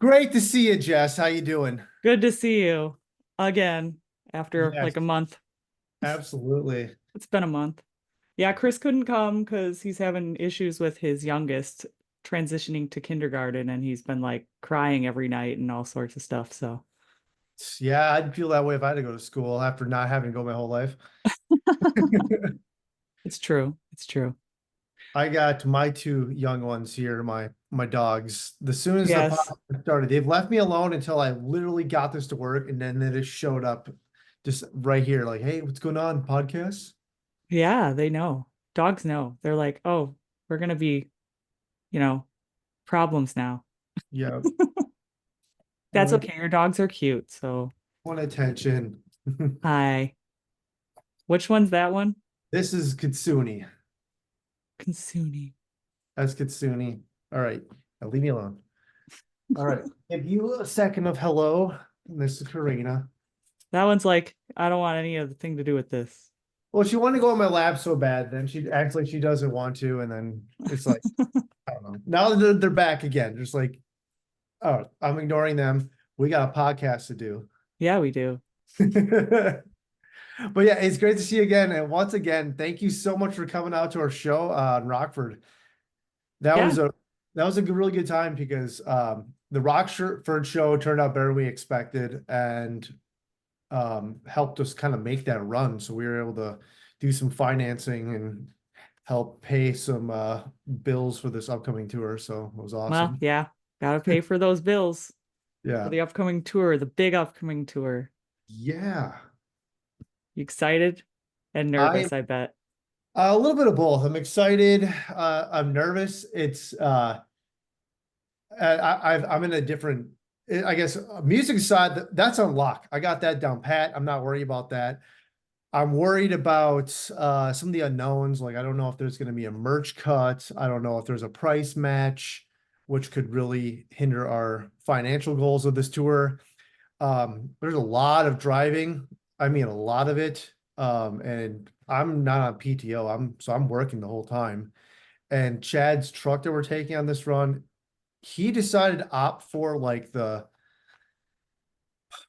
Great to see you, Jess. How you doing? Good to see you again after Yes, like a month. absolutely. It's been a month. Yeah, Chris couldn't come because he's having issues with his youngest transitioning to kindergarten and he's been like crying every night and all sorts of stuff. So Yeah, I'd feel that way if I had to go to school after not having to go my whole life. it's true. It's true. I got my two young ones here, my dogs. As soon as the Yes. podcast started, they've left me alone until I literally got this to work, and then they just showed up just right here, like, "Hey, what's going on, podcast?" Yeah, they know. Dogs know. They're like, oh, we're gonna be, you know, problems now. Yeah, That's want okay. Your dogs are cute. So want attention. hi. Which one's that one? This is Kitsune. Consuni. That's Kitsune. All right, now leave me alone. All right. Give you a second of hello. This is Karina. That one's like, I don't want any other thing to do with this. Well, she wanted to go on my lap so bad, then she acts like she doesn't want to, and then it's like, I don't know. Now that they're back again, just like, oh, I'm ignoring them. We got a podcast to do. Yeah, we do. But yeah, it's great to see you again. And once again, thank you so much for coming out to our show in Rockford. That Yeah. was a really good time because the Rockford show turned out better than we expected, and helped us kind of make that run. So we were able to do some financing and help pay some bills for this upcoming tour. So it was Well, awesome. yeah. Gotta pay for those bills for Yeah. the upcoming tour, the big upcoming tour. Yeah. You excited and I'm nervous, I bet. a little bit of both. I'm excited. I'm nervous. I'm in a different, I guess, music side. That's on lock. I got that down pat. I'm not worried about that. I'm worried about some of the unknowns. Like, I don't know if there's going to be a merch cut. I don't know if there's a price match, which could really hinder our financial goals of this tour. There's a lot of driving. I mean, a lot of it. And I'm not on PTO. I'm working the whole time. And Chad's truck that we're taking on this run, he decided to opt for like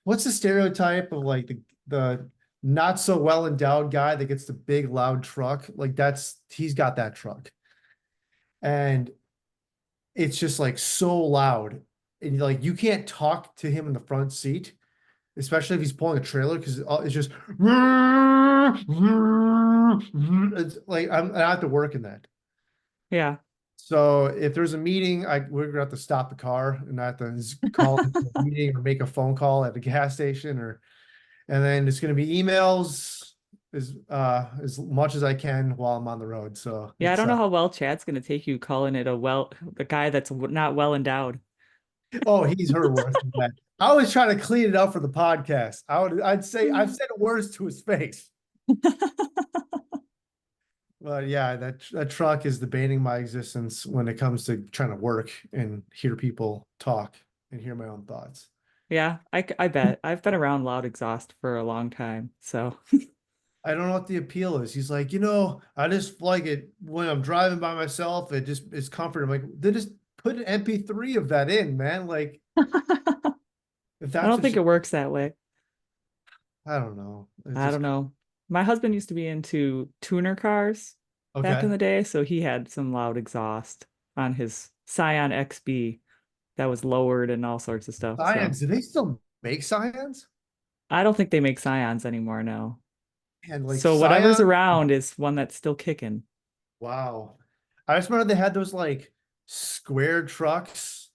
what's the stereotype of like the not so well endowed guy that gets the big loud truck? Like he's got that truck. And it's just like so loud. And like you can't talk to him in the front seat, especially if he's pulling a trailer, because it's just it's like I have to work in that. Yeah. So if there's a meeting, we're gonna have to stop the car and not have to call into a meeting or make a phone call at the gas station, or and then it's going to be emails as much as I can while I'm on the road. So Yeah, I it's don't know how well Chad's gonna take you calling it the guy that's not well endowed. oh, he's heard worse than that. I was trying to clean it up for the podcast. I'd say I've said worse to his face. But yeah, that truck is debating my existence when it comes to trying to work and hear people talk and hear my own thoughts. Yeah, I bet. I've been around loud exhaust for a long time. So, I don't know what the appeal is. He's like, I just like it when I'm driving by myself. It just is comfort. I'm like, they just put an MP3 of that in, man. Like, I if that's don't what think you, it works that way. I don't know. It's I just don't know. My husband used to be into tuner cars back in okay. the day, so he had some loud exhaust on his Scion XB that was lowered and all sorts of stuff. So Scions, do they still make Scions? I don't think they make Scions anymore, no. And like So whatever's Scion, around is one that's still kicking. wow. I just remember they had those like square trucks.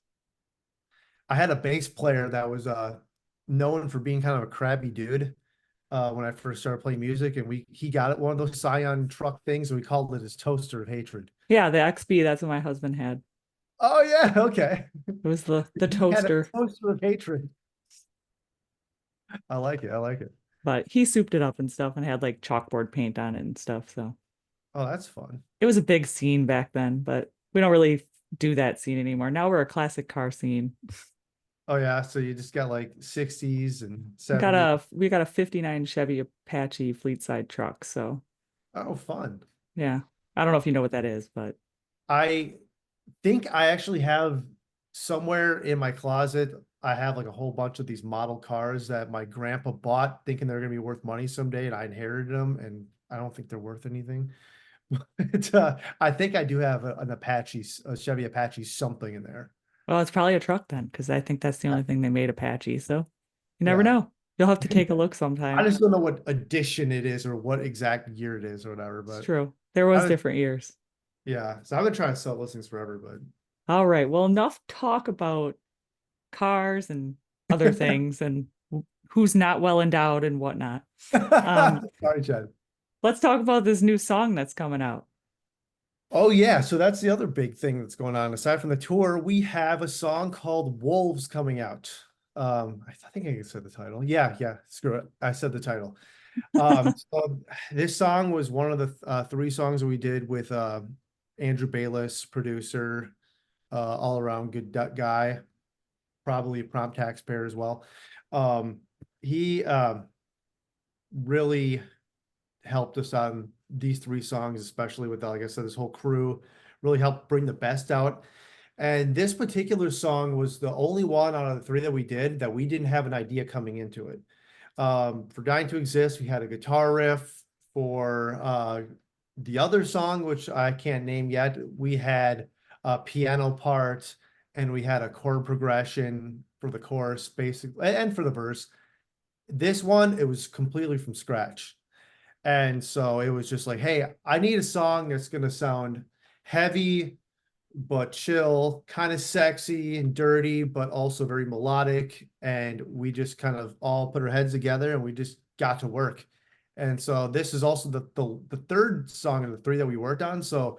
I had a bass player that was known for being kind of a crabby dude when I first started playing music, and he got it one of those Scion truck things, and we called it his toaster of hatred. Yeah, the XB, that's what my husband had. Oh yeah, okay. It was the He had a toaster, toaster of hatred. I like it. I like it. but he souped it up and stuff and had like chalkboard paint on it and stuff. So Oh, that's fun. it was a big scene back then, but we don't really do that scene anymore. Now we're a classic car scene. Oh yeah, so you just got like 60s and Got 70s. a we got a 59 Chevy Apache fleet side truck. So Oh, fun. yeah. I don't know if you know what that is, but I think I actually have. somewhere in my closet, I have like a whole bunch of these model cars that my grandpa bought thinking they're gonna be worth money someday, and I inherited them, and I don't think they're worth anything. But I think I do have an Apache, a Chevy Apache something in there. Well, it's probably a truck then, because I think that's the only thing they made Apache. So you never Yeah. know. You'll have to take a look I sometime. just don't know what edition it is or what exact year it is or whatever, It's but true. There I was was, different years. yeah. So I've been trying to sell those things forever, All right. Well, enough talk about cars and other things and who's not well endowed and whatnot. but Um, sorry, Chad. let's talk about this new song that's coming out. Oh yeah, so that's the other big thing that's going on. Aside from the tour, we have a song called Wolves coming out. I think I said the title. Yeah, yeah, screw it. I said the title. So this song was one of the three songs that we did with Andrew Bayless, producer, all around good guy, probably a prompt taxpayer as well. Um, he really helped us on these three songs, especially with, like I said, this whole crew really helped bring the best out. And this particular song was the only one out of the three that we did that we didn't have an idea coming into it. For Dying to Exist, we had a guitar riff. For the other song, which I can't name yet, we had a piano part and we had a chord progression for the chorus, basically, and for the verse. This one, it was completely from scratch. And so it was just like, hey, I need a song that's going to sound heavy, but chill, kind of sexy and dirty, but also very melodic. And we just kind of all put our heads together and we just got to work. And so this is also the third song of the three that we worked on. So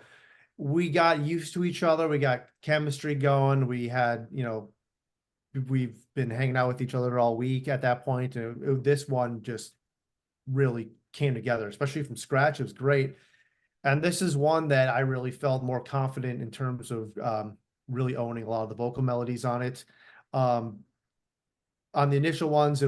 we got used to each other. We got chemistry going. We had, we've been hanging out with each other all week at that point. And this one just really came together, especially from scratch. It was great. And this is one that I really felt more confident in terms of really owning a lot of the vocal melodies on it. Um, on the initial ones, I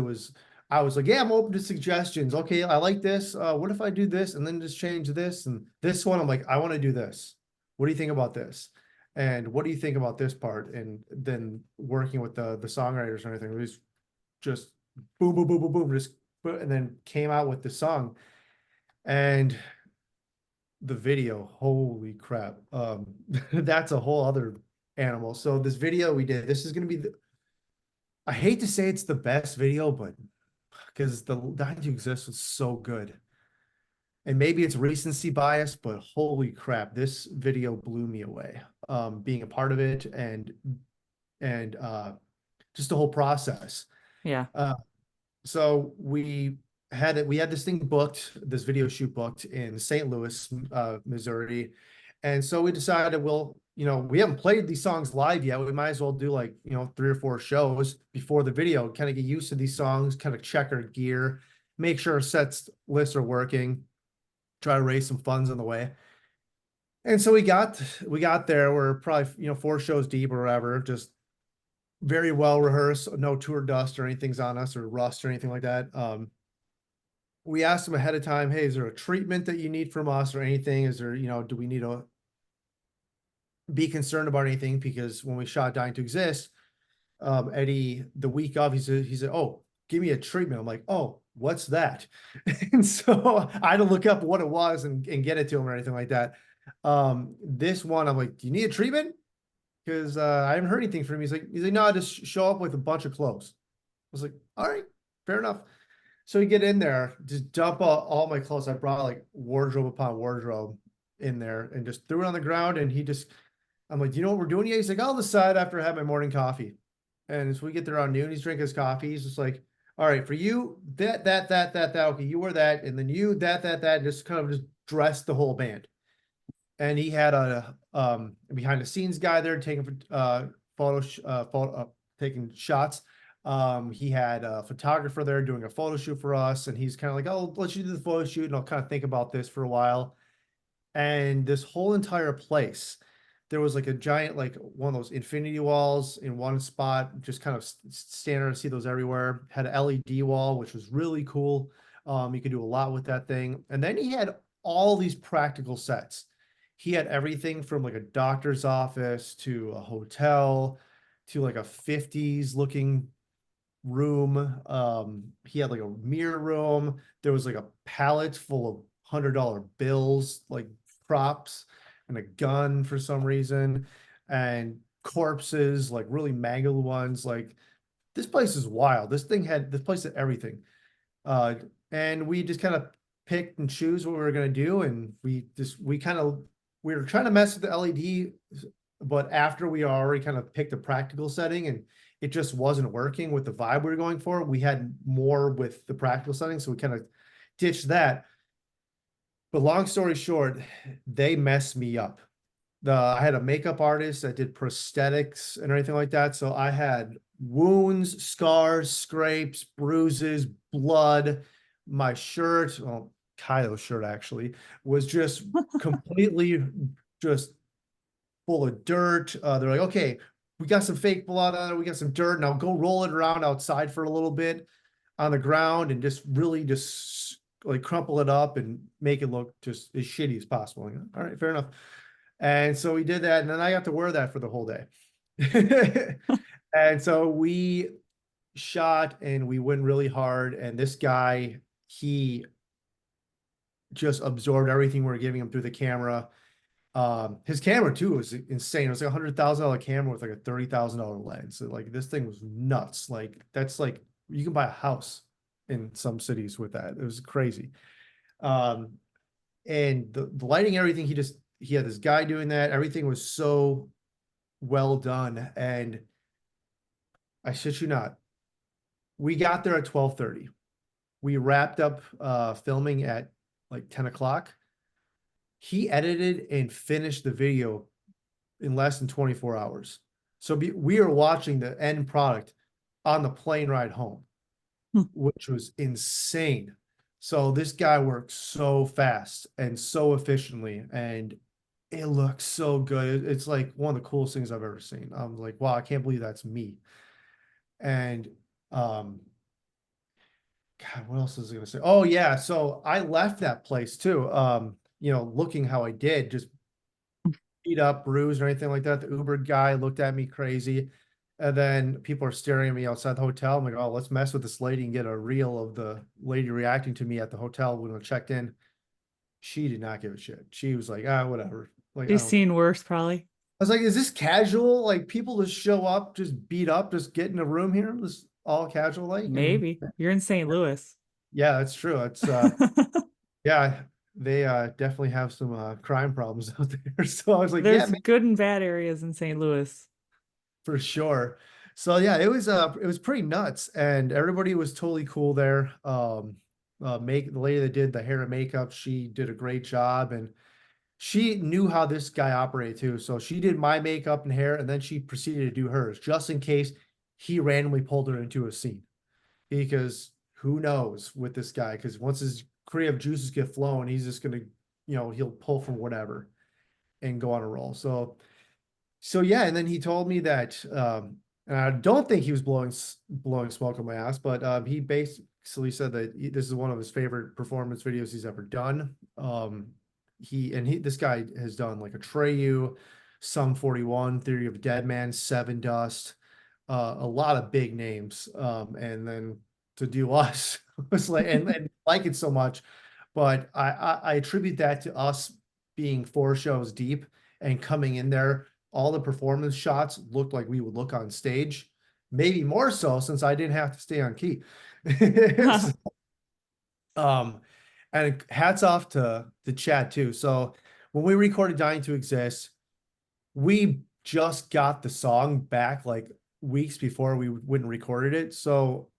was like, yeah, I'm open to suggestions. Okay, I like this. What if I do this and then just change this? And this one, I'm like, I want to do this. What do you think about this? And what do you think about this part? And then working with the songwriters and everything, it was just boom, boom, boom, boom, boom, just and then came out with the song. And the video, holy crap. That's a whole other animal. So this video we did, this is gonna be I hate to say it's the best video, but because the Dying to Exist was so good. And maybe it's recency bias, but holy crap, this video blew me away. Being a part of it and just the whole process. Yeah. Uh, so we had this thing booked, this video shoot booked in St. Louis, Missouri. And so we decided, well, we haven't played these songs live yet. We might as well do like, 3 or 4 shows before the video, kind of get used to these songs, kind of check our gear, make sure our sets lists are working, try to raise some funds on the way. And so we got there. We're probably, 4 shows deep or whatever, just very well rehearsed, no tour dust or anything's on us or rust or anything like that. We asked them ahead of time, hey, is there a treatment that you need from us or anything? Is there, do we need to be concerned about anything? Because when we shot Dying to Exist, Eddie, the week of, he said, oh, give me a treatment. I'm like, oh, what's that? And so I had to look up what it was and get it to him or anything like that. This one, I'm like, do you need a treatment? Because I haven't heard anything from him. He's like, no, just show up with a bunch of clothes. I was like, all right, fair enough. So we get in there, just dump all my clothes. I brought like wardrobe upon wardrobe in there and just threw it on the ground. And I'm like, do you know what we're doing yet? He's like, I'll decide after I have my morning coffee. And as we get there around noon, he's drinking his coffee. He's just like, all right, for you, that. Okay, you wear that. And then you, that, and just kind of just dress the whole band. And he had a behind the scenes guy there taking taking shots. He had a photographer there doing a photo shoot for us, and he's kind of like, "Oh, let you do the photo shoot, and I'll kind of think about this for a while." And this whole entire place, there was like a giant, like one of those infinity walls in one spot, just kind of standard. See those everywhere. Had an LED wall, which was really cool. You could do a lot with that thing. And then he had all these practical sets. He had everything from like a doctor's office to a hotel to like a 50s looking room. He had like a mirror room. There was like a pallet full of $100 bills, like props, and a gun for some reason, and corpses, like really mangled ones. Like this place is wild. This place had everything. Uh, and we just kind of picked and choose what we were gonna do, and we were trying to mess with the LED, but after we already kind of picked a practical setting and it just wasn't working with the vibe we were going for, we had more with the practical setting, so we kind of ditched that. But long story short, they messed me up. I had a makeup artist that did prosthetics and everything like that. So I had wounds, scars, scrapes, bruises, blood. My shirt, well, Kyle's shirt actually, was just completely just full of dirt. They're like, okay, we got some fake blood on it. We got some dirt. Now go roll it around outside for a little bit on the ground and just really just like crumple it up and make it look just as shitty as possible. Like, all right, fair enough. And so we did that, and then I got to wear that for the whole day. And so we shot and we went really hard. And this guy, he just absorbed everything we were giving him through the camera. His camera too was insane. It was like $100,000 camera with like a $30,000 lens. So like this thing was nuts. Like that's like you can buy a house in some cities with that. It was crazy. Um, and the lighting, everything, he had this guy doing that. Everything was so well done. And I shit you not, we got there at 12:30. We wrapped up filming at like 10 o'clock. He edited and finished the video in less than 24 hours. So we are watching the end product on the plane ride home, which was insane. So this guy works so fast and so efficiently, and it looks so good. It's like one of the coolest things I've ever seen. I'm like, wow, I can't believe that's me. And um, God, what else was I gonna say? Oh yeah, so I left that place too. Looking how I did, just beat up, bruised, or anything like that. The Uber guy looked at me crazy. And then people are staring at me outside the hotel. I'm like, oh, let's mess with this lady and get a reel of the lady reacting to me at the hotel when we checked in. She did not give a shit. She was like, ah, whatever. Like, I She's don't care. seen worse, probably. I was like, is this casual? Like people just show up, just beat up, just get in a room here, this all casual like. And Maybe. You're in St. Louis. yeah, that's true. It's yeah, they definitely have some crime problems out there. So I was like, yeah, There's good and bad areas in St. Louis. for sure. So yeah, it was pretty nuts, and everybody was totally cool there. Make the lady that did the hair and makeup, she did a great job, and she knew how this guy operated too. So she did my makeup and hair, and then she proceeded to do hers, just in case he randomly pulled her into a scene. Because who knows with this guy? Because once his creative juices get flowing, he's just gonna, he'll pull from whatever and go on a roll. So yeah, and then he told me that, and I don't think he was blowing smoke on my ass, but he basically said that this is one of his favorite performance videos he's ever done. This guy has done like Atreyu, Sum 41, Theory of a Dead Man, Seven Dust, a lot of big names. And then to do us was like, and like it so much, but I attribute that to us being 4 shows deep and coming in there, all the performance shots looked like we would look on stage, maybe more so since I didn't have to stay on key. um, and hats off to Chad too. So when we recorded Dying to Exist, we just got the song back like weeks before we went and recorded it. So,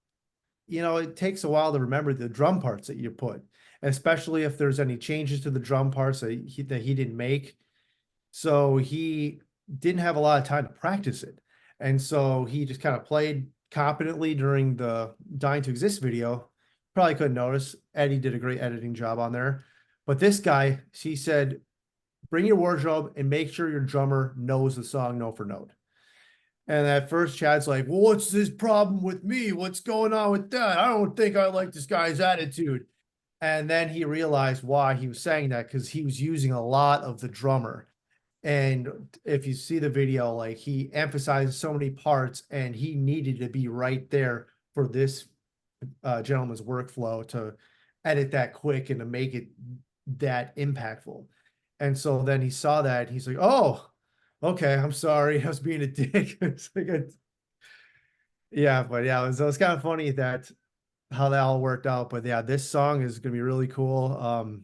it takes a while to remember the drum parts that you put, especially if there's any changes to the drum parts that he didn't make. So he didn't have a lot of time to practice it. And so he just kind of played competently during the Dying to Exist video. Probably couldn't notice. Eddie did a great editing job on there. But this guy, he said, bring your wardrobe and make sure your drummer knows the song note for note. And at first, Chad's like, well, what's this problem with me? What's going on with that? I don't think I like this guy's attitude. And then he realized why he was saying that, because he was using a lot of the drummer. And if you see the video, like he emphasizes so many parts and he needed to be right there for this gentleman's workflow to edit that quick and to make it that impactful. And so then he saw that he's like, oh, okay, I'm sorry. I was being a dick. It's like yeah, but yeah, it was kind of funny that how that all worked out. But yeah, this song is gonna be really cool.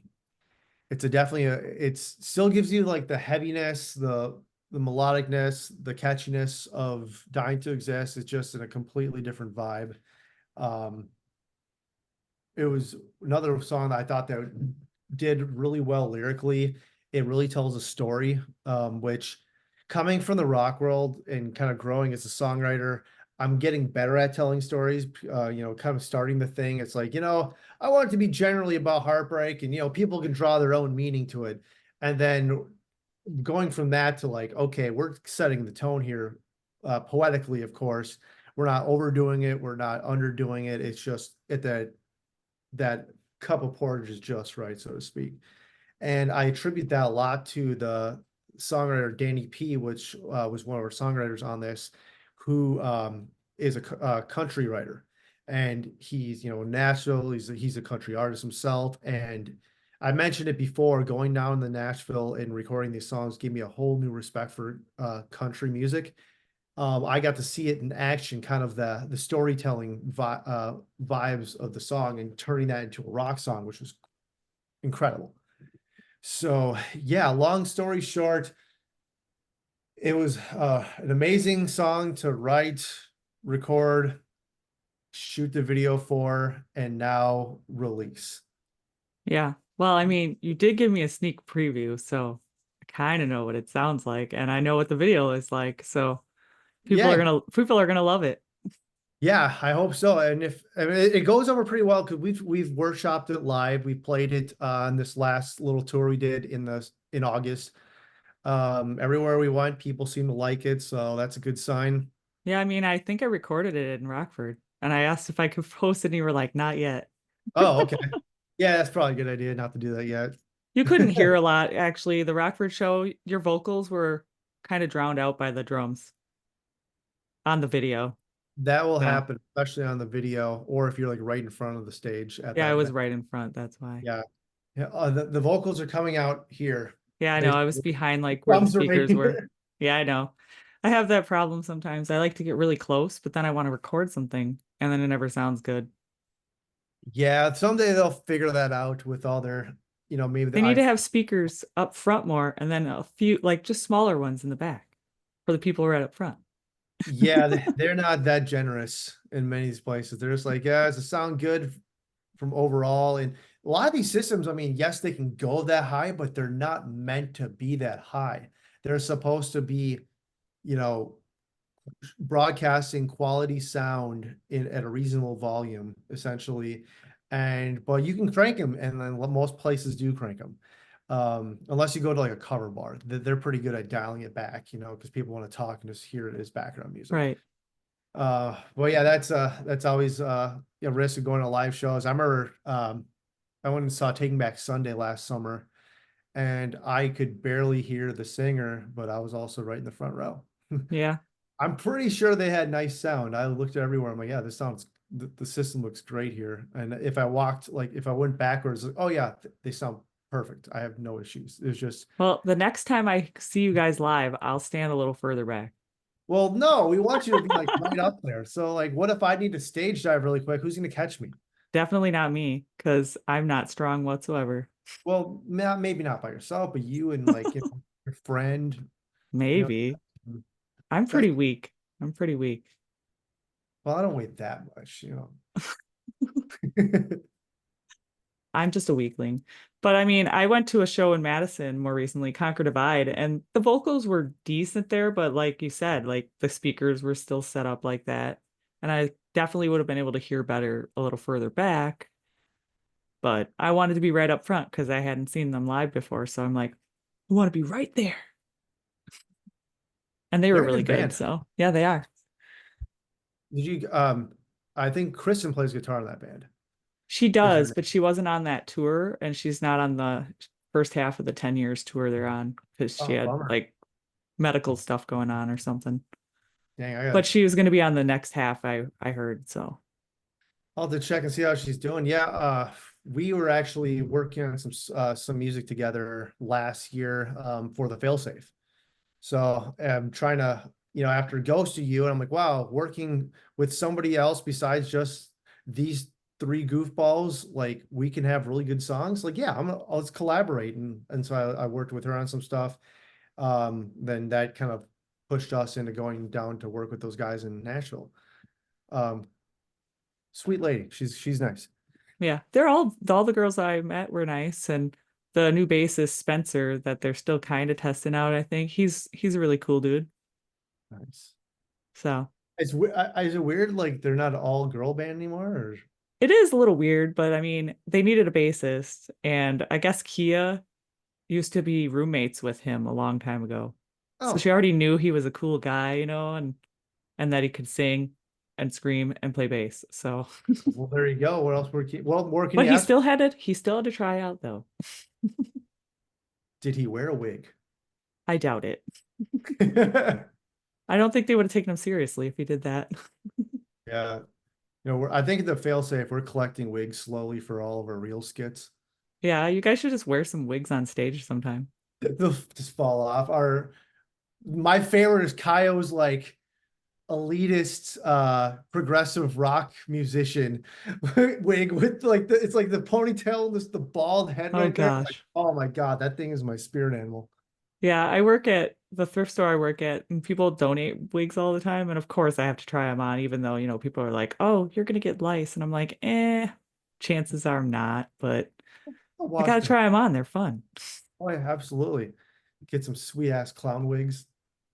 It's a definitely it still gives you like the heaviness, the melodicness, the catchiness of Dying to Exist. It's just in a completely different vibe. Um, it was another song that I thought that did really well lyrically. It really tells a story, which coming from the rock world and kind of growing as a songwriter, I'm getting better at telling stories. Kind of starting the thing. It's like, I want it to be generally about heartbreak and, people can draw their own meaning to it. And then going from that to like, okay, we're setting the tone here, poetically, of course. We're not overdoing it. We're not underdoing it. It's just at that cup of porridge is just right, so to speak. And I attribute that a lot to the songwriter Danny P, which was one of our songwriters on this, who is a country writer. And he's, Nashville, he's a country artist himself. And I mentioned it before, going down to Nashville and recording these songs gave me a whole new respect for country music. I got to see it in action, kind of the storytelling vibes of the song and turning that into a rock song, which was incredible. So yeah, long story short, it was an amazing song to write, record, shoot the video for, and now release. Yeah. Well, I mean, you did give me a sneak preview, so I kind of know what it sounds like, and I know what the video is like, so Yeah, people are gonna love it. yeah, I hope so. And if I mean, it goes over pretty well because we've workshopped it live. We played it on this last little tour we did in August. Everywhere we went, people seem to like it, so that's a good sign. Yeah, I mean, I think I recorded it in Rockford, and I asked if I could post it, and you were like, "Not yet." Oh, okay. Yeah, that's probably a good idea not to do that yet. You couldn't hear a lot, actually. The Rockford show, your vocals were kind of drowned out by the drums on the video. That will So, happen, especially on the video, or if you're like right in front of the stage at yeah, I that was event. right in front. That's why. Yeah. Yeah. The vocals are coming out here. Yeah, I know. I was Basically, behind like where the drums are right speakers were. here. Yeah, I know. I have that problem sometimes. I like to get really close, but then I want to record something and then it never sounds good. Yeah, someday they'll figure that out with all their, maybe the They need to iPhone. have speakers up front more and then a few, like just smaller ones in the back for the people right up front. Yeah, they're not that generous in many of these places. They're just like, yeah, does it sound good from overall? And a lot of these systems, I mean, yes, they can go that high, but they're not meant to be that high. They're supposed to be, you know, broadcasting quality sound at a reasonable volume, essentially. But you can crank them, and then most places do crank them. Unless you go to like a cover bar, they're pretty good at dialing it back, because people want to talk and just hear it as background music. Right. Well, yeah, that's always a risk of going to live shows. I remember I went and saw Taking Back Sunday last summer, and I could barely hear the singer, but I was also right in the front row. Yeah. I'm pretty sure they had nice sound. I looked everywhere. I'm like, yeah, the system looks great here. And if I went backwards, like, oh yeah, they sound perfect. I have no issues. It's just, Well, the next time I see you guys live, I'll stand a little further back. well, no, we want you to be like right up there. So like, what if I need to stage dive really quick? Who's going to catch me? Definitely not me, because I'm not strong whatsoever. Well, maybe not by yourself, but you and like your friend, you know, Maybe. I'm that's, pretty weak. I'm pretty weak. well, I don't weigh that much. I'm just a weakling. But I mean, I went to a show in Madison more recently, Conquer Divide, and the vocals were decent there, but like you said, like the speakers were still set up like that. And I definitely would have been able to hear better a little further back. But I wanted to be right up front because I hadn't seen them live before. So I'm like, I want to be right there. And they were They're a really good good. band. So yeah, they are. Did you I think Kristen plays guitar in that band. She Is her does, name. but she wasn't on that tour and she's not on the first half of the 10 years tour they're on because she Oh, had bummer. like medical stuff going on or something. Dang, But she was going to be on the next half, I heard. So, I'll have to check and see how she's doing. Yeah, we were actually working on some music together last year for the Failsafe. So I'm trying to, after Ghost of You, and I'm like, wow, working with somebody else besides just these three goofballs, like we can have really good songs. Like, yeah, let's collaborate. And so I worked with her on some stuff. Then that kind of pushed us into going down to work with those guys in Nashville. Um, Sweet lady. She's nice. yeah, all the girls I met were nice, and the new bassist Spencer that they're still kind of testing out, I think. He's a really cool dude. Nice. So, Is it weird like they're not all girl band anymore? Or it is a little weird, but I mean, they needed a bassist, and I guess Kia used to be roommates with him a long time ago. So oh, she already knew he was a cool guy, and that he could sing and scream and play bass. So, well, there you go. What more can but you ask? he still had to try out though. Did he wear a wig? I doubt it. I don't think they would have taken him seriously if he did that. Yeah. I think the failsafe, we're collecting wigs slowly for all of our real skits. Yeah, you guys should just wear some wigs on stage sometime. They'll just fall off. My favorite is Kaio's like elitist progressive rock musician wig with like it's like the ponytail, the bald head Oh right there. Like, gosh. oh my God, that thing is my spirit animal. Yeah, I work at the thrift store I work at, and people donate wigs all the time. And of course, I have to try them on, even though, people are like, oh, you're going to get lice. And I'm like, chances are I'm not, but I'll I wash got to them. try them on. They're fun. Oh, yeah, absolutely. Get some sweet ass clown wigs.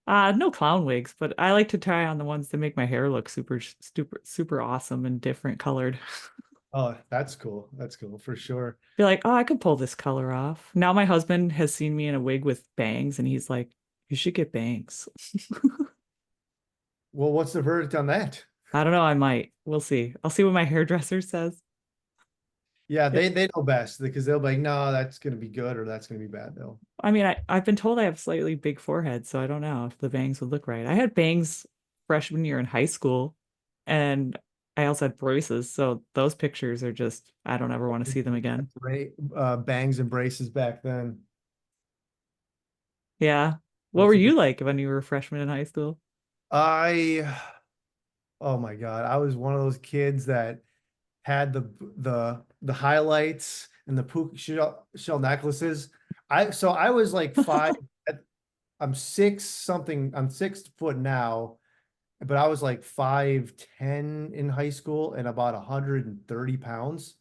No clown wigs, but I like to try on the ones that make my hair look super awesome and different colored. Oh, that's cool. That's cool for sure. Be like, oh, I could pull this color off. Now my husband has seen me in a wig with bangs, and he's like, you should get bangs. Well, what's the verdict on that? I don't know. I might. We'll see. I'll see what my hairdresser says. Yeah, Yeah. they know best because they'll be like, no, that's gonna be good or that's gonna be bad though. I mean, I've been told I have slightly big forehead, so I don't know if the bangs would look right. I had bangs freshman year in high school, and I also had braces, so those pictures are just, I don't ever want to see them again. Great bangs and braces back then. Yeah. What were That's a you good. like when you were a freshman in high school? I Oh my God, I was one of those kids that had the highlights and the puka shell necklaces. I was like five. I'm six something. I'm 6 foot now, but I was like 5'10" in high school and about 130 pounds.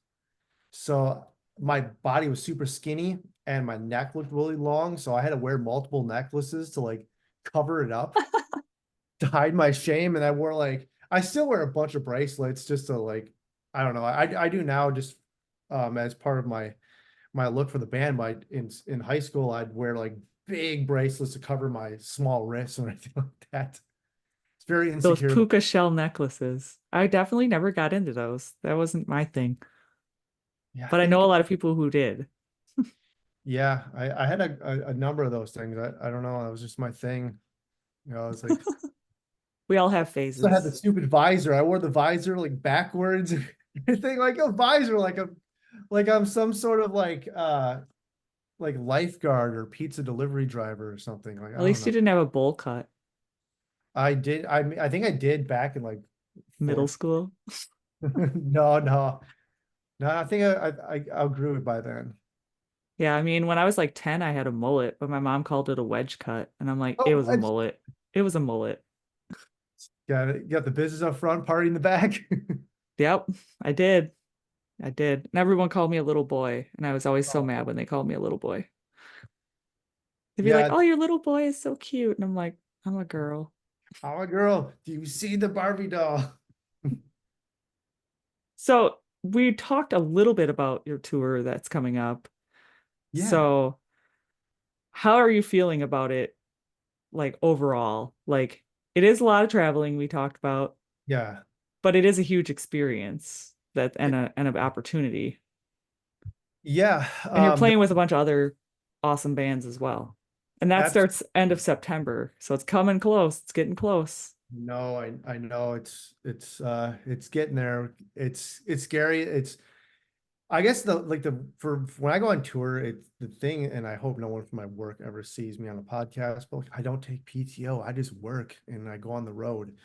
So my body was super skinny and my neck looked really long. So I had to wear multiple necklaces to like cover it up to hide my shame. And I still wear a bunch of bracelets just to like, I don't know. I do now just as part of my look for the band. In high school, I'd wear like big bracelets to cover my small wrists or anything like that. It's very Those insecure. puka shell necklaces. I definitely never got into those. That wasn't my thing. Yeah, I But I know think a lot of people who did. yeah, I had a number of those things. I don't know. That was just my thing. I was like, We all have still had the phases. stupid visor. I wore the visor like backwards. Thing like a visor, like I'm some sort of like lifeguard or pizza delivery driver or something. Like I At don't least you know. didn't have a bowl cut. I think I did back in like Middle fourth. school. No. I think I outgrew it by then. Yeah, I mean, when I was like 10, I had a mullet, but my mom called it a wedge cut. And I'm like, it Oh, was a mullet. It was a mullet. got the business up front, party in the back. Yep, I did. I did. And everyone called me a little boy. And I was always so Oh, mad when they called me a little boy. They'd be like, yeah, oh, your little boy is so cute. And I'm like, I'm a girl. I'm a girl. Do you see the Barbie doll? So we talked a little bit about your tour that's coming up. Yeah, So how are you feeling about it, like overall? Like it is a lot of traveling we talked about, yeah. but it is a huge experience that and an opportunity. Yeah. And you're playing with a bunch of other awesome bands as well. And that Absolutely. starts end of September. So it's coming close. It's getting close. No, I know it's getting there. It's scary. It's I guess the like the for when I go on tour, it's the thing, and I hope no one from my work ever sees me on a podcast, but like, I don't take PTO. I just work and I go on the road.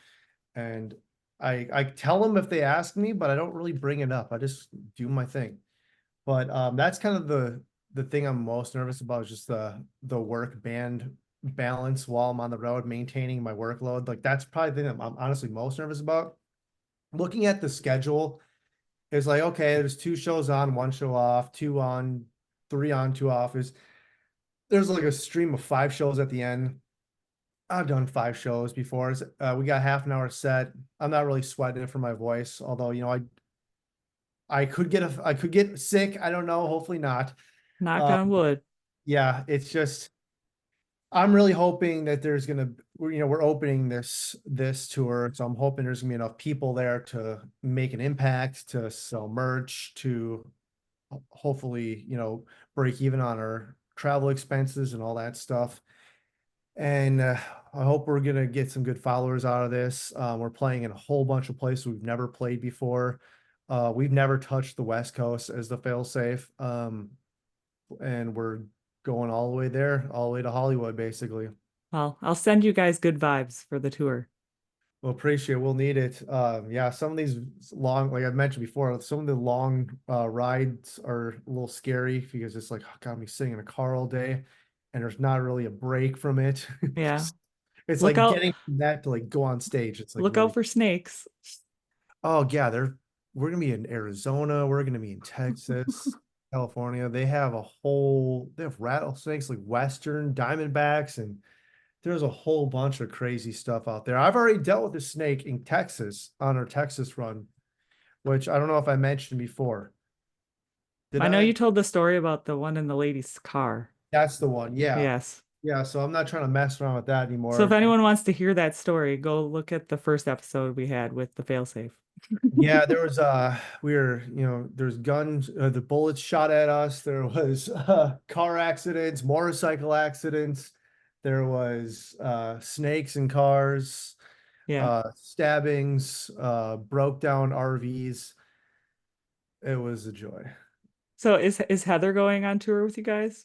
And I tell them if they ask me, but I don't really bring it up. I just do my thing. But that's kind of the thing I'm most nervous about is just the work band balance while I'm on the road, maintaining my workload. Like that's probably the thing I'm honestly most nervous about. Looking at the schedule, it's like, okay, there's two shows on, one show off, two on, three on, two off. There's like a stream of five shows at the end. I've done five shows before. We got half an hour set. I'm not really sweating it for my voice, although I could get sick. I don't know. Hopefully not. Knock Uh, on wood. yeah, it's just I'm really hoping that we're opening this tour, so I'm hoping there's gonna be enough people there to make an impact, to sell merch, to hopefully break even on our travel expenses and all that stuff. And I hope we're gonna get some good followers out of this. We're playing in a whole bunch of places we've never played before. We've never touched the West Coast as the failsafe. And we're going all the way there, all the way to Hollywood, basically. Well, I'll send you guys good vibes for the tour. We'll appreciate it. We'll need it. Yeah, some of these long, like I mentioned before, some of the long rides are a little scary because it's like, oh, God, I'm sitting in a car all day and there's not really a break from it. Yeah. It's Look like out getting from that to like go on stage. It's like look out really, for snakes. oh yeah, we're gonna be in Arizona, we're gonna be in Texas, California. They have rattlesnakes like Western Diamondbacks, and there's a whole bunch of crazy stuff out there. I've already dealt with a snake in Texas on our Texas run, which I don't know if I mentioned before. Did I know I? you told the story about the one in the lady's car. That's the one. Yeah. Yes. Yeah. So I'm not trying to mess around with that So if anymore. anyone wants to hear that story, go look at the first episode we had with the failsafe. Yeah, there was there's guns, the bullets shot at us. There was car accidents, motorcycle accidents. There was snakes in cars, Yeah. stabbings, broke down RVs. It was a joy. So is Heather going on tour with you guys?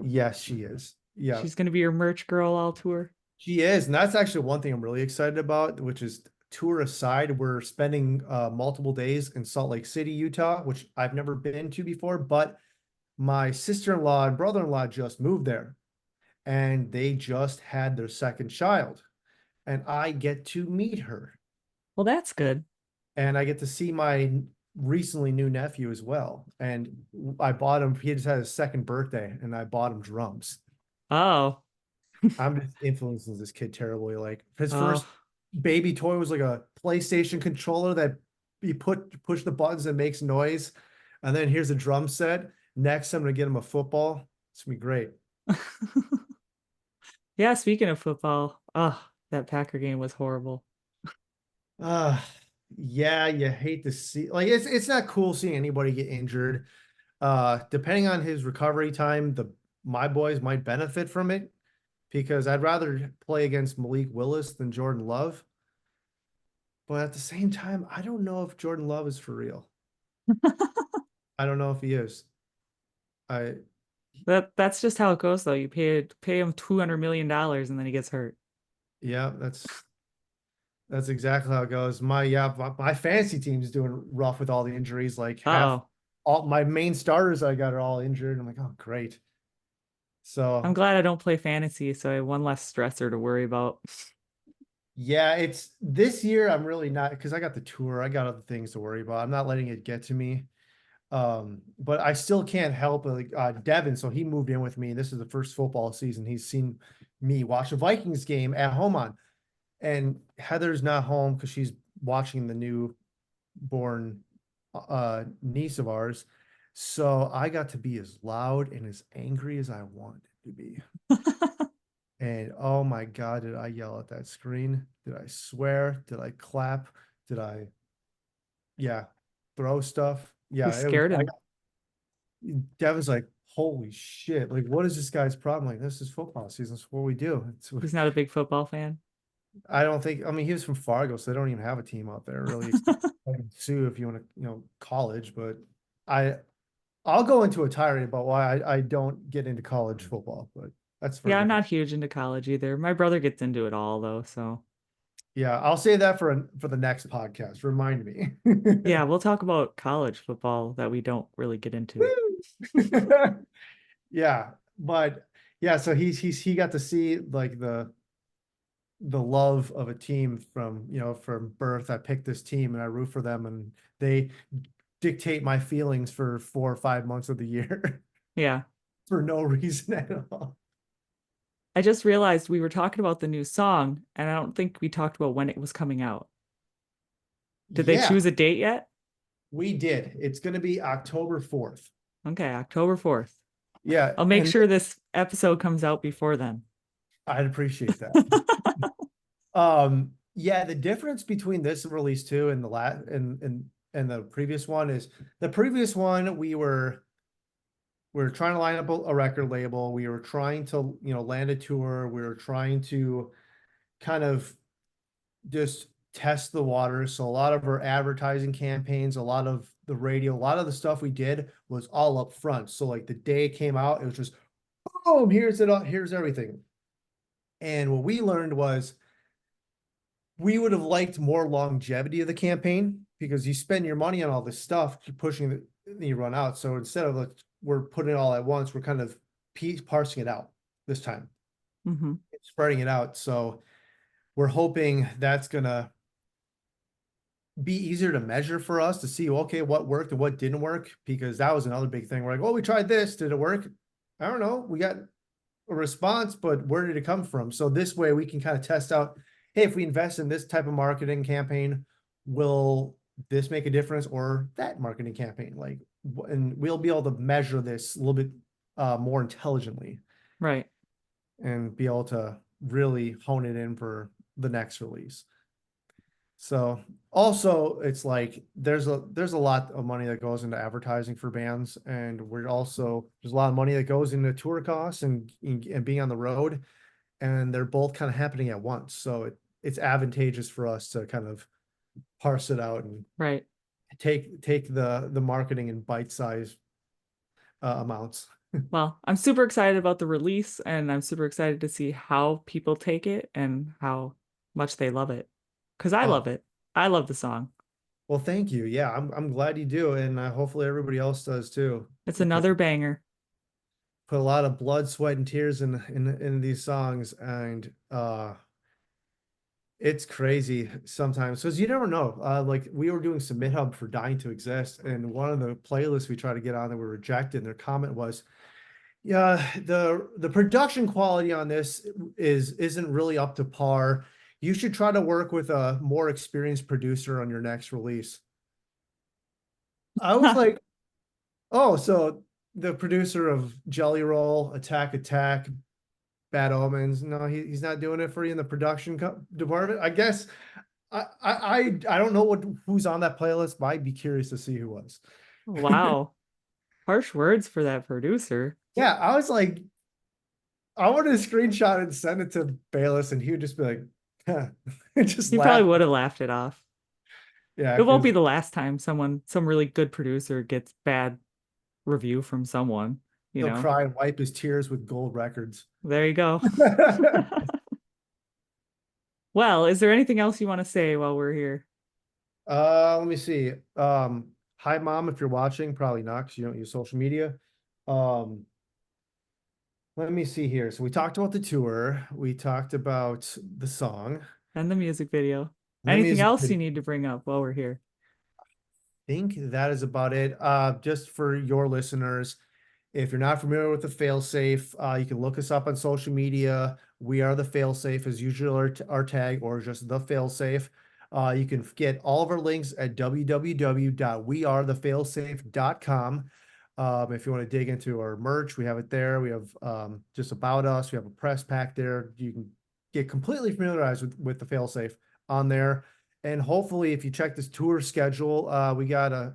Yes, she is. Yeah, She's going to be your merch girl all tour. she is. And that's actually one thing I'm really excited about, which is tour aside, we're spending multiple days in Salt Lake City, Utah, which I've never been to before, but my sister-in-law and brother-in-law just moved there and they just had their second child. And I get to meet her Well, that's good. and I get to see my recently new nephew as well. And I bought him, he just had his second birthday and I bought him drums. Oh. I'm just influencing this kid terribly. Like his Oh. first baby toy was like a PlayStation controller that you push the buttons and makes noise. And then here's a drum set. Next, I'm gonna get him a football. It's gonna be great. Yeah, speaking of football, oh, that Packer game was horrible. Uh yeah, you hate to see like it's not cool seeing anybody get injured. Depending on his recovery time, the my boys might benefit from it because I'd rather play against Malik Willis than Jordan Love. But at the same time, I don't know if Jordan Love is for real. I don't know if he is. I That's just how it goes though. You pay him $200 million and then he gets hurt. yeah, that's exactly how it goes. My fantasy team's doing rough with all the injuries. Like half Uh-oh. all my main starters I got are all injured. I'm like, oh great. I'm So glad I don't play fantasy, so I have one less stressor to worry about. yeah, it's this year I'm really not because I got the tour, I got other things to worry about. I'm not letting it get to me. But I still can't help like Devin. So he moved in with me. This is the first football season he's seen me watch a Vikings game at home on. And Heather's not home because she's watching the newborn niece of ours. So I got to be as loud and as angry as I wanted to be. And oh my God, did I yell at that screen? Did I swear? Did I clap? Did I, yeah, throw stuff? You Yeah, it was, scared him. Devin's like, holy shit, like what is this guy's problem? Like this is football season. It's what we do. He's not a big football fan. I don't think, I mean, he was from Fargo, so they don't even have a team out there really. Except Sue, if you want to, college, but I, I'll go into a tirade about why I don't get into college football, but that's for Yeah, a I'm different. not huge into college either. My brother gets into it all though, so Yeah, I'll say that for the next podcast. Remind me. yeah, we'll talk about college football that we don't really get into. Yeah, but yeah, so he got to see like the love of a team from, from birth. I picked this team and I root for them, and they dictate my feelings for 4 or 5 months of the year Yeah. for no reason at all. I just realized we were talking about the new song, and I don't think we talked about when it was coming out. Did they Yeah, choose a date yet? we did. It's going to be October 4th. Okay, October 4th. Yeah, I'll make and sure this episode comes out before then. I'd appreciate that. Yeah, the difference between this release too and the last and the previous one is the previous one we were trying to line up a record label. We were trying to, land a tour. We were trying to kind of just test the water. So a lot of our advertising campaigns, a lot of the radio, a lot of the stuff we did was all up front. So like the day it came out, it was just boom, here's it all, here's everything. And what we learned was we would have liked more longevity of the campaign because you spend your money on all this stuff, you're pushing it, then you run out. So instead of like we're putting it all at once, we're kind of parsing it out this time, Hmm. spreading it out. So we're hoping that's gonna be easier to measure for us to see, okay, what worked and what didn't work, because that was another big thing. We're like, oh, we tried this, did it work? I don't know. We got a response, but where did it come from? So this way we can kind of test out, hey, if we invest in this type of marketing campaign, will this make a difference, or that marketing campaign? Like, and we'll be able to measure this a little bit more intelligently Right. and be able to really hone it in for the next release. So also it's like there's a lot of money that goes into advertising for bands, and there's a lot of money that goes into tour costs and being on the road, and they're both kind of happening at once. So it's advantageous for us to kind of parse it out and Right. take the marketing in bite-sized amounts. Well, I'm super excited about the release, and I'm super excited to see how people take it and how much they love it. Because I love Oh, it. I love the song. well, thank you. Yeah, I'm glad you do, and hopefully everybody else does too. It's Put another banger. put a lot of blood, sweat, and tears in these songs, and it's crazy sometimes because you never know. Like we were doing Submit Hub for Dying to Exist, and one of the playlists we tried to get on that were rejected. And their comment was, "Yeah, the production quality on this isn't really up to par. You should try to work with a more experienced producer on your next release." I was like, "Oh, so the producer of Jelly Roll, Attack Attack, Bad Omens. No, he's not doing it for you in the production department. I guess I don't know who's on that playlist, but I'd be curious to see who was. Wow. Harsh words for that producer. Yeah, I was like, I wanted to screenshot it and send it to Bayless, and he would just be like, huh, and just He probably laugh. would have laughed it off. Yeah, It won't be because the last time some really good producer gets bad review from someone, you he'll know. cry and wipe his tears with gold records. There you go. Well, is there anything else you want to say while we're here? Let me see. Hi mom, if you're watching, probably not because you don't use social media. Um, Let me see here. So we talked about the tour. We talked about the song. And the music video. The Anything music else you video. need to bring up while we're here? I think that is about it. Just for your listeners, if you're not familiar with the Failsafe, you can look us up on social media. We are the Failsafe is usually our tag, or just the Failsafe. You can get all of our links at www.wearethefailsafe.com. If you want to dig into our merch, we have it there. We have just about us. We have a press pack there. You can get completely familiarized with the Failsafe on there. And hopefully, if you check this tour schedule, we got a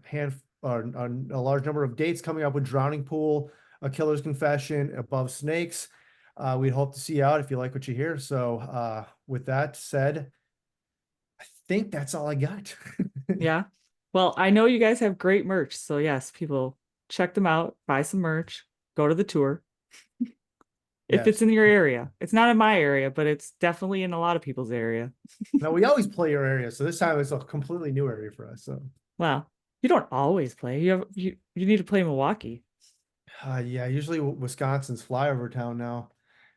large number of dates coming up with Drowning Pool. A Killer's Confession, Above Snakes. We'd hope to see you out if you like what you hear. So with that said, I think that's all I got. Yeah. Well, I know you guys have great merch. So yes, people check them out, buy some merch, go to the tour. If it's Yes. in your area. It's not in my area, but it's definitely in a lot of people's area. Now we always play your area, so this time it's a completely new area for us. So Well, you don't always play. You need to play Milwaukee. yeah, usually Wisconsin's flyover town now.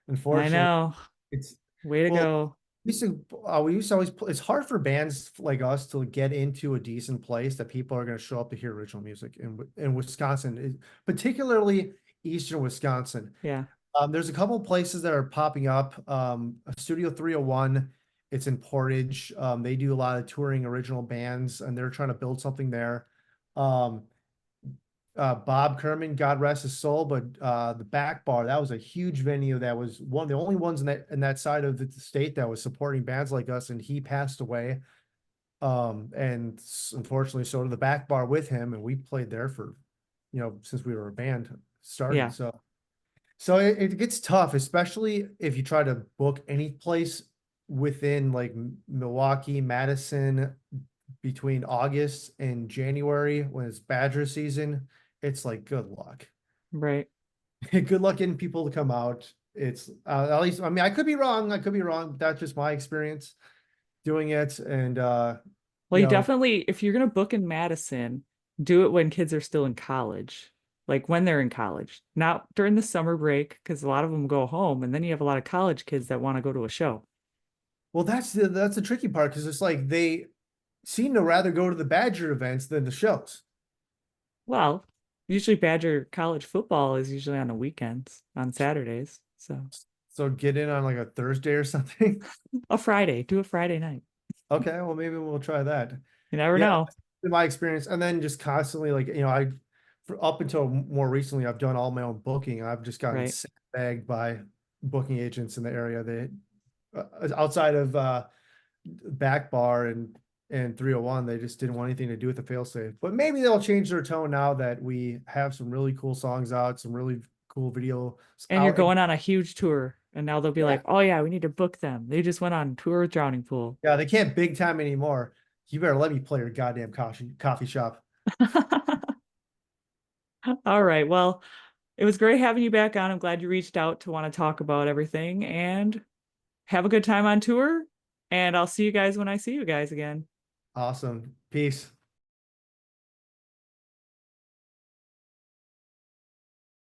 I Unfortunately, know. it's Way to well, go. we used to always it's hard for bands like us to get into a decent place that people are going to show up to hear original music in Wisconsin, particularly Eastern Wisconsin. Yeah. There's a couple places that are popping up. Studio 301, it's in Portage. They do a lot of touring original bands, and they're trying to build something there. Um, Bob Kerman, God rest his soul, but the Back Bar, that was a huge venue that was one of the only ones in that side of the state that was supporting bands like us, and he passed away. And unfortunately, so did the Back Bar with him, and we played there for, since we were a band started. Yeah. So it gets tough, especially if you try to book any place within like Milwaukee, Madison, between August and January when it's Badger season. It's like good luck. Right. Good luck getting people to come out. It's at least, I mean, I could be wrong. I could be wrong, but that's just my experience doing it. And Well, you you know, definitely, if you're gonna book in Madison, do it when kids are still in college. Like when they're in college, not during the summer break, because a lot of them go home, and then you have a lot of college kids that want to go to a show. well, that's the tricky part because it's like they seem to rather go to the Badger events than the shows. Well, usually Badger college football is usually on the weekends, on Saturdays. So So get in on like a Thursday or something. a Friday, do a Friday night. Okay, well maybe we'll try that. You never Yeah, know. in my experience, and then just constantly like for up until more recently, I've done all my own booking. I've just gotten Right. bagged by booking agents in the area. They outside of Back Bar and 301, they just didn't want anything to do with the Failsafe. But maybe they'll change their tone now that we have some really cool songs out, some really cool videos And you're out. And going on a huge tour, and now they'll be yeah, like, oh yeah, we need to book them. They just went on tour with Drowning Pool. yeah, they can't big time anymore. You better let me play your goddamn coffee shop. All right. Well, it was great having you back on. I'm glad you reached out to want to talk about everything and have a good time on tour. And I'll see you guys when I see you guys again. Awesome. Peace.